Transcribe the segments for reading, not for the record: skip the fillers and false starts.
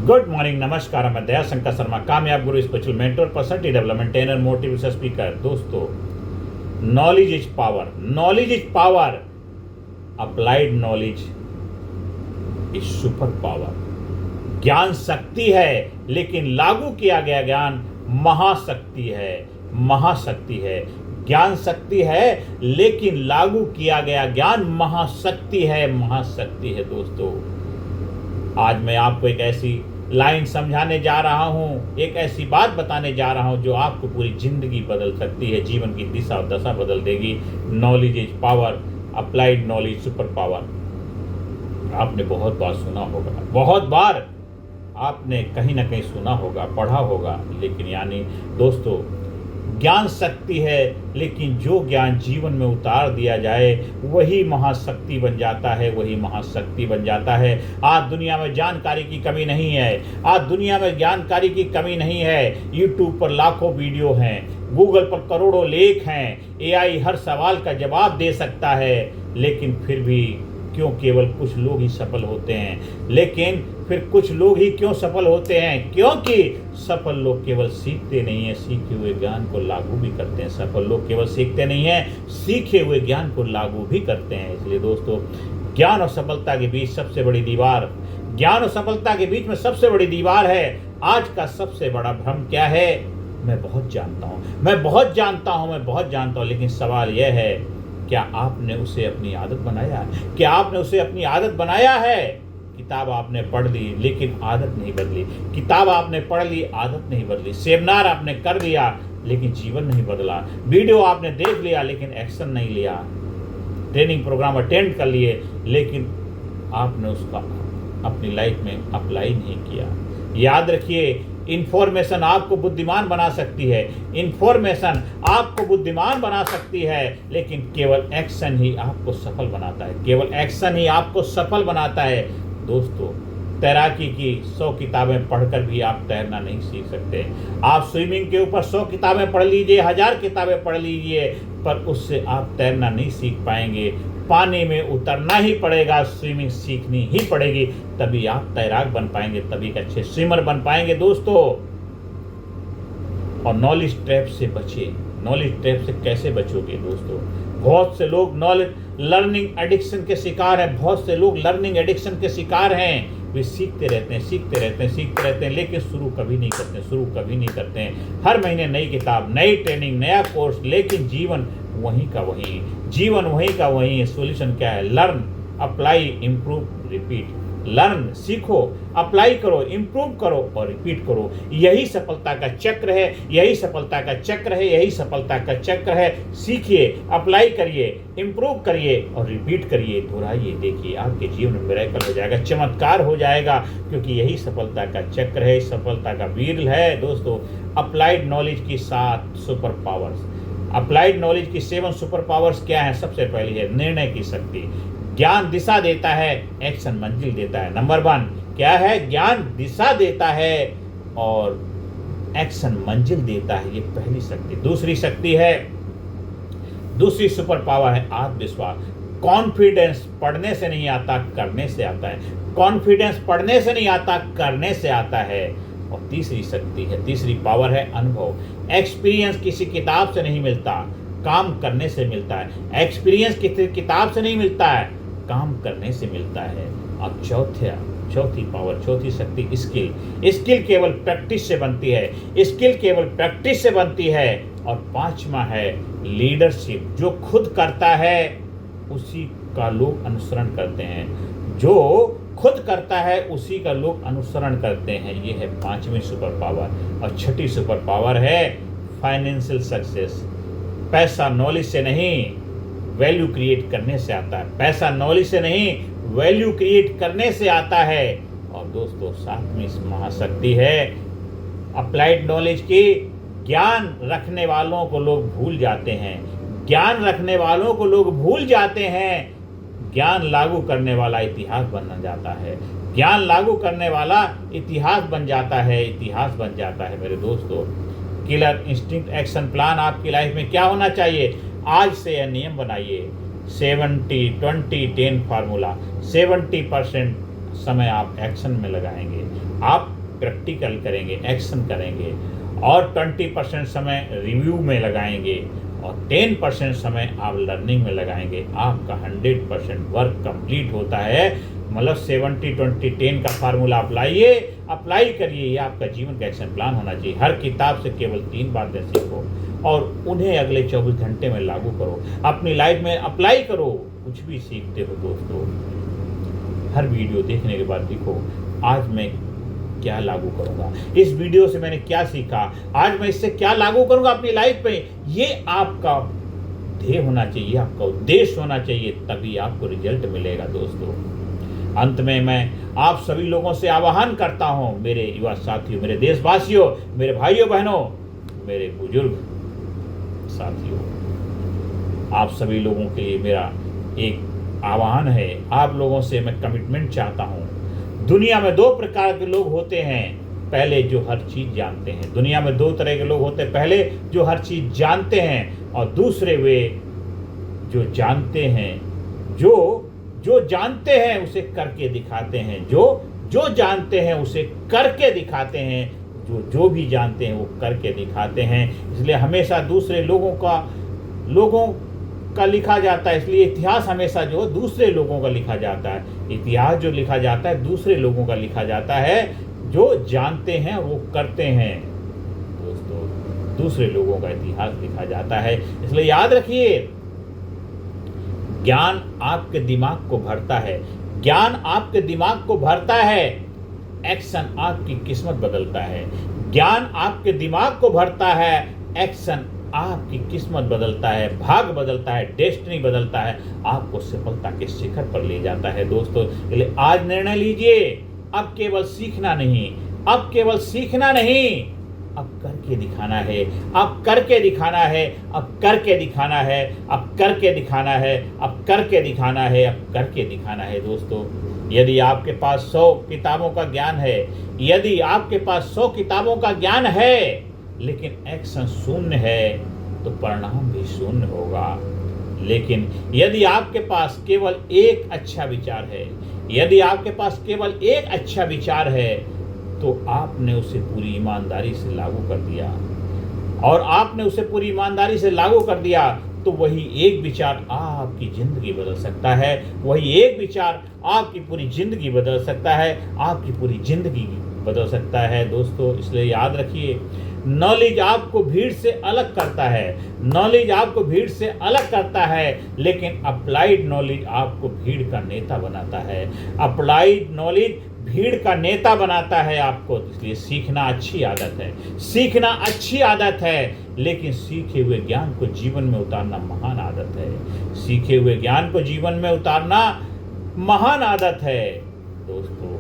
Good morning, नमस्कार। मैं दया शंकर शर्मा, कामयाब गुरु, spiritual mentor, personality development trainer, motivation speaker. दोस्तों, knowledge is power, knowledge is power, applied knowledge is super power. ज्ञान शक्ति है, लेकिन लागू किया गया ज्ञान महाशक्ति है, महाशक्ति है। ज्ञान शक्ति है, लेकिन लागू किया गया ज्ञान महाशक्ति है, महाशक्ति है। दोस्तों, आज मैं आपको एक ऐसी लाइन समझाने जा रहा हूं, एक ऐसी बात बताने जा रहा हूं जो आपको पूरी जिंदगी बदल सकती है, जीवन की दिशा और दशा बदल देगी। Knowledge is power, applied knowledge super power. आपने बहुत बार सुना होगा, बहुत बार आपने कहीं ना कहीं सुना होगा, पढ़ा होगा, लेकिन यानी दोस्तों, ज्ञान शक्ति है, लेकिन जो ज्ञान जीवन में उतार दिया जाए वही महाशक्ति बन जाता है, वही महाशक्ति बन जाता है। आज दुनिया में जानकारी की कमी नहीं है, आज दुनिया में जानकारी की कमी नहीं है। यूट्यूब पर लाखों वीडियो हैं, गूगल पर करोड़ों लेख हैं, एआई हर सवाल का जवाब दे सकता है, लेकिन फिर भी क्यों केवल कुछ लोग ही सफल होते हैं? लेकिन फिर कुछ लोग ही क्यों सफल होते हैं? क्योंकि सफल लोग केवल सीखते नहीं हैं, सीखे हुए ज्ञान को लागू भी करते हैं। सफल लोग केवल सीखते नहीं हैं, सीखे हुए ज्ञान को लागू भी करते हैं। इसलिए दोस्तों, ज्ञान और सफलता के बीच सबसे बड़ी दीवार, ज्ञान और सफलता के बीच में सबसे बड़ी दीवार है। आज का सबसे बड़ा भ्रम क्या है? मैं बहुत जानता हूँ, मैं बहुत जानता हूँ, मैं बहुत जानता हूँ, लेकिन सवाल यह है, क्या आपने उसे अपनी आदत बनाया है? क्या आपने उसे अपनी आदत बनाया है? किताब आपने पढ़ ली, लेकिन आदत नहीं बदली। किताब आपने पढ़ ली, आदत नहीं बदली। सेमिनार आपने कर लिया, लेकिन जीवन नहीं बदला। वीडियो आपने देख लिया, लेकिन एक्शन नहीं लिया। ट्रेनिंग प्रोग्राम अटेंड कर लिए, लेकिन आपने उसका अपनी लाइफ में अप्लाई नहीं किया। याद रखिए, इंफॉर्मेशन आपको बुद्धिमान बना सकती है, इंफॉर्मेशन आपको बुद्धिमान बना सकती है, लेकिन केवल एक्शन ही आपको सफल बनाता है, केवल एक्शन ही आपको सफल बनाता है। दोस्तों, तैराकी की 100 किताबें पढ़कर भी आप तैरना नहीं सीख सकते। आप स्विमिंग के ऊपर 100 किताबें पढ़ लीजिए, 1000 किताबें पढ़ लीजिए, पर उससे आप तैरना नहीं सीख पाएंगे। पानी में उतरना ही पड़ेगा, स्विमिंग सीखनी ही पड़ेगी, तभी आप तैराक बन पाएंगे, तभी एक अच्छे स्विमर बन पाएंगे। दोस्तों, और नॉलेज ट्रैप से बचे। नॉलेज ट्रैप से कैसे बचोगे? दोस्तों, बहुत से लोग नॉलेज लर्निंग एडिक्शन के शिकार हैं, बहुत से लोग लर्निंग एडिक्शन के शिकार हैं। वे सीखते रहते हैं, सीखते रहते हैं, सीखते रहते हैं, लेकिन शुरू कभी नहीं करते, शुरू कभी नहीं करते हैं। हर महीने नई किताब, नई ट्रेनिंग, नया कोर्स, लेकिन जीवन वहीं का वहीं, जीवन वहीं का वहीं। सोल्यूशन क्या है? Learn, apply, improve, repeat. Learn, सीखो, अप्लाई करो, इम्प्रूव करो और रिपीट करो। यही सफलता का चक्र है, यही सफलता का चक्र है, यही सफलता का चक्र है। सीखिए, अप्लाई करिए, इम्प्रूव करिए और रिपीट करिए, दोहराइए। देखिए, आपके जीवन में मिरेकल हो जाएगा, चमत्कार हो जाएगा, क्योंकि यही सफलता का चक्र है, सफलता का व्हील है। दोस्तों, अप्लाइड नॉलेज की 7 सुपर पावर्स, अप्लाइड नॉलेज की 7 सुपर पावर्स क्या है? सबसे पहली है निर्णय की शक्ति। ज्ञान दिशा देता है, एक्शन मंजिल देता है। नंबर 1 क्या है? ज्ञान दिशा देता है और एक्शन मंजिल देता है, ये पहली शक्ति। दूसरी शक्ति है, दूसरी सुपर पावर है आत्मविश्वास। कॉन्फिडेंस पढ़ने से नहीं आता, करने से आता है। कॉन्फिडेंस पढ़ने से नहीं आता, करने से आता है। और तीसरी शक्ति है, तीसरी पावर है अनुभव। एक्सपीरियंस किसी किताब से नहीं मिलता, काम करने से मिलता है। एक्सपीरियंस किसी किताब से नहीं मिलता है, काम करने से मिलता है। अब चौथी पावर, चौथी शक्ति स्किल। स्किल केवल प्रैक्टिस से बनती है, स्किल केवल प्रैक्टिस से बनती है। और 5वां है लीडरशिप। जो खुद करता है उसी का लोग अनुसरण करते हैं, जो खुद करता है उसी का लोग अनुसरण करते हैं। ये है 5वीं सुपर पावर। और 6ठी सुपर पावर है फाइनेंशियल सक्सेस। पैसा नॉलेज से नहीं, वैल्यू क्रिएट करने से आता है। पैसा नॉलेज से नहीं, वैल्यू क्रिएट करने से आता है। और दोस्तों, 7वीं महाशक्ति है अप्लाइड नॉलेज की। ज्ञान रखने वालों को लोग भूल जाते हैं, ज्ञान रखने वालों को लोग भूल जाते हैं। ज्ञान लागू करने वाला इतिहास बन जाता है, ज्ञान लागू करने वाला इतिहास बन जाता है, इतिहास बन जाता है। मेरे दोस्तों, किलर इंस्टिंक्ट एक्शन प्लान आपकी लाइफ में क्या होना चाहिए? आज से यह नियम बनाइए, 70-20-10 फार्मूला। 70% समय आप एक्शन में लगाएंगे, आप प्रैक्टिकल करेंगे, एक्शन करेंगे, और 20% समय रिव्यू में लगाएंगे और 10% समय आप लर्निंग में लगाएंगे, आपका 100% वर्क कंप्लीट होता है। मतलब 70-20-10 का फार्मूला अप्लाई करिए। ये आपका जीवन का एक्शन प्लान होना चाहिए। हर किताब से केवल 3 बातें सीखो और उन्हें अगले 24 घंटे में लागू करो, अपनी लाइफ में अप्लाई करो। कुछ भी सीखते हो दोस्तों, हर वीडियो देखने के बाद देखो, आज मैं क्या लागू करूंगा, इस वीडियो से मैंने क्या सीखा, आज मैं इससे क्या लागू करूंगा अपनी लाइफ में। ये आपका ध्येय होना चाहिए, आपका उद्देश्य होना चाहिए, तभी आपको रिजल्ट मिलेगा दोस्तों। अंत में मैं आप सभी लोगों से आह्वान करता हूं, मेरे युवा साथियों, मेरे देशवासियों, मेरे भाइयों बहनों, मेरे बुजुर्ग साथियों, आप सभी लोगों के लिए मेरा एक आह्वान है। आप लोगों से मैं कमिटमेंट चाहता हूं। दुनिया में 2 प्रकार के लोग होते हैं, पहले जो हर चीज जानते हैं। दुनिया में 2 तरह के लोग होते हैं, पहले जो हर चीज जानते हैं और दूसरे वे जो जानते हैं, जो जानते हैं उसे करके दिखाते हैं, जो जानते हैं उसे करके दिखाते हैं, जो भी जानते हैं वो करके दिखाते हैं। इसलिए हमेशा दूसरे लोगों का लिखा जाता है, इसलिए इतिहास हमेशा जो दूसरे लोगों का लिखा जाता है। इतिहास जो लिखा जाता है दूसरे लोगों का लिखा जाता है, जो जानते हैं वो करते हैं दोस्तों, दूसरे लोगों का इतिहास लिखा जाता है। इसलिए याद रखिए, ज्ञान आपके दिमाग को भरता है, ज्ञान आपके दिमाग को भरता है, एक्शन आपकी किस्मत बदलता है। ज्ञान आपके दिमाग को भरता है, एक्शन आपकी किस्मत बदलता है, भाग बदलता है, डेस्टिनी बदलता है, आपको सफलता के शिखर पर ले जाता है दोस्तों। इसलिए आज निर्णय लीजिए, अब केवल सीखना नहीं, अब केवल सीखना नहीं, अब करके दिखाना है, अब करके दिखाना है, अब करके दिखाना है, अब करके दिखाना है, अब करके दिखाना है, अब करके दिखाना है दोस्तों। यदि आपके पास 100 किताबों का ज्ञान है, यदि आपके पास 100 किताबों का ज्ञान है, लेकिन एक्शन शून्य है, तो परिणाम भी शून्य होगा। लेकिन यदि आपके पास केवल एक अच्छा विचार है, यदि आपके पास केवल एक अच्छा विचार है, तो आपने उसे पूरी ईमानदारी से लागू कर दिया, और आपने उसे पूरी ईमानदारी से लागू कर दिया, तो वही एक विचार आपकी जिंदगी बदल सकता है, वही एक विचार आपकी पूरी जिंदगी बदल सकता है, आपकी पूरी जिंदगी बदल सकता है दोस्तों। इसलिए याद रखिए, नॉलेज आपको भीड़ से अलग करता है, नॉलेज आपको भीड़ से अलग करता है, लेकिन अप्लाइड नॉलेज आपको भीड़ का नेता बनाता है। अप्लाइड नॉलेज भीड़ का नेता बनाता है आपको। इसलिए सीखना अच्छी आदत है, सीखना अच्छी आदत है, लेकिन सीखे हुए ज्ञान को जीवन में उतारना महान आदत है। सीखे हुए ज्ञान को जीवन में उतारना महान आदत है दोस्तों।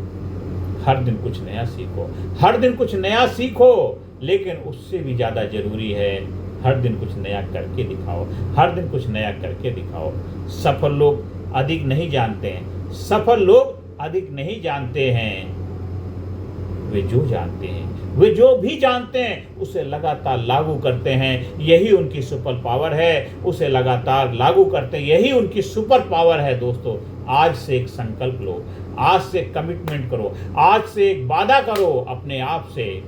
हर दिन कुछ नया सीखो, हर दिन कुछ नया सीखो, लेकिन उससे भी ज़्यादा जरूरी है हर दिन कुछ नया करके दिखाओ, हर दिन कुछ नया करके दिखाओ। सफल लोग अधिक नहीं जानते हैं, सफल लोग अधिक नहीं जानते हैं, वे जो जानते हैं, वे जो भी जानते हैं उसे लगातार लागू करते हैं, यही उनकी सुपर पावर है। उसे लगातार लागू करते हैं, यही उनकी सुपर पावर है दोस्तों। आज से एक संकल्प लो, आज से कमिटमेंट करो, आज से एक वादा करो अपने आप से,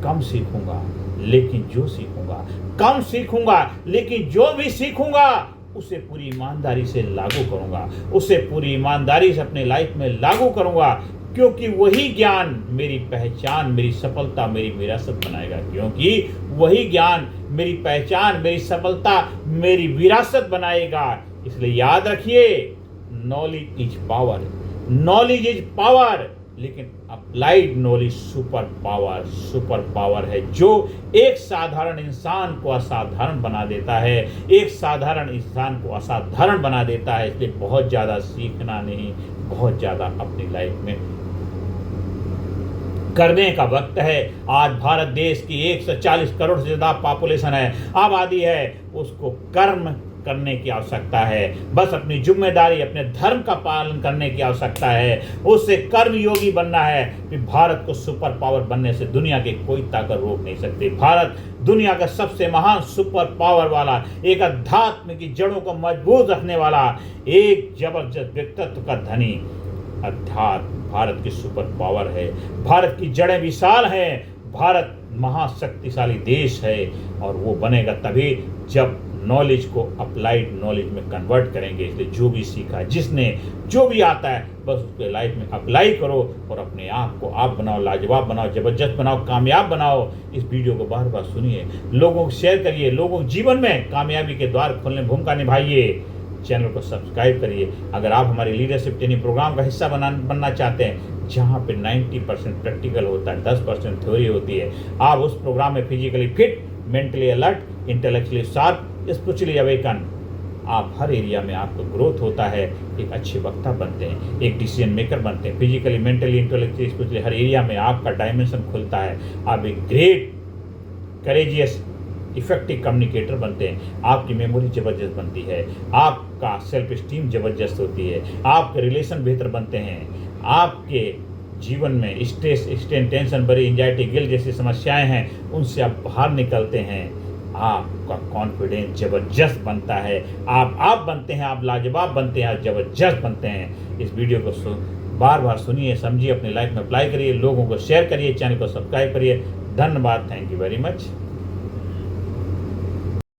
कम सीखूंगा लेकिन जो सीखूंगा, कम सीखूंगा लेकिन जो भी सीखूंगा उसे पूरी ईमानदारी से लागू करूंगा, उसे पूरी ईमानदारी से अपने लाइफ में लागू करूंगा, क्योंकि वही ज्ञान मेरी पहचान, मेरी सफलता, मेरी विरासत बनाएगा। क्योंकि वही ज्ञान मेरी पहचान, मेरी सफलता, मेरी विरासत बनाएगा। इसलिए याद रखिए, knowledge is power, knowledge is power, लेकिन अप्लाइड नॉलेज सुपर पावर है, जो एक साधारण इंसान को असाधारण बना देता है, एक साधारण इंसान को असाधारण बना देता है। इसलिए बहुत ज़्यादा सीखना नहीं, बहुत ज़्यादा अपनी लाइफ में करने का वक्त है। आज भारत देश की 140 करोड़ से ज़्यादा पॉपुलेशन है, आबादी है, उसको कर्म करने की आवश्यकता है। बस अपनी जिम्मेदारी, अपने धर्म का पालन करने की आवश्यकता है, उससे कर्म योगी बनना है। कि भारत को सुपर पावर बनने से दुनिया के कोई ताकत रोक नहीं सकती। भारत दुनिया का सबसे महान सुपर पावर वाला, एक अध्यात्म की जड़ों को मजबूत रखने वाला, एक जबरदस्त व्यक्तित्व का धनी अध्यात्म भारत की सुपर पावर है, भारत की जड़ें विशाल हैं, भारत महाशक्तिशाली देश है और वो बनेगा तभी जब नॉलेज को अप्लाइड नॉलेज में कन्वर्ट करेंगे। इसलिए जो भी सीखा, जिसने जो भी आता है बस उसके लाइफ में अप्लाई करो और अपने आप को आप बनाओ, लाजवाब बनाओ, ज़बरदस्त बनाओ, कामयाब बनाओ। इस वीडियो को बार बार सुनिए, लोगों को शेयर करिए, लोगों के जीवन में कामयाबी के द्वार खोलने भूमिका निभाइए। चैनल को सब्सक्राइब करिए। अगर आप हमारे लीडरशिप ट्रेनिंग प्रोग्राम का हिस्सा बनना चाहते हैं, जहाँ पे 90% प्रैक्टिकल होता है, 10% थ्योरी होती है, आप उस प्रोग्राम में physically fit, mentally alert, intellectually sharp, spiritually awaken, आप हर एरिया में आपका ग्रोथ होता है, एक अच्छे वक्ता बनते हैं, एक डिसीजन मेकर बनते हैं, फिजिकली, मेंटली, इंटेलेक्चुअली, स्पिरिचुअली हर एरिया में आपका डायमेंशन खुलता है। आप एक ग्रेट, करेजियस, इफेक्टिव कम्युनिकेटर बनते हैं, आपकी मेमोरी ज़बरदस्त बनती है, आपका सेल्फ स्टीम ज़बरदस्त होती है, आपके रिलेशन बेहतर बनते हैं, आपके जीवन में स्ट्रेस, टेंशन, बड़ी एंजाइटी, गिल्ट जैसी समस्याएं हैं, उनसे आप बाहर निकलते हैं, आपका कॉन्फिडेंस ज़बरदस्त बनता है, आप बनते हैं, आप लाजवाब बनते हैं, आप ज़बरदस्त बनते हैं। इस वीडियो को बार बार सुनिए, समझिए, अपनी लाइफ में अप्लाई करिए, लोगों को शेयर करिए, चैनल को सब्सक्राइब करिए। धन्यवाद, थैंक यू वेरी मच।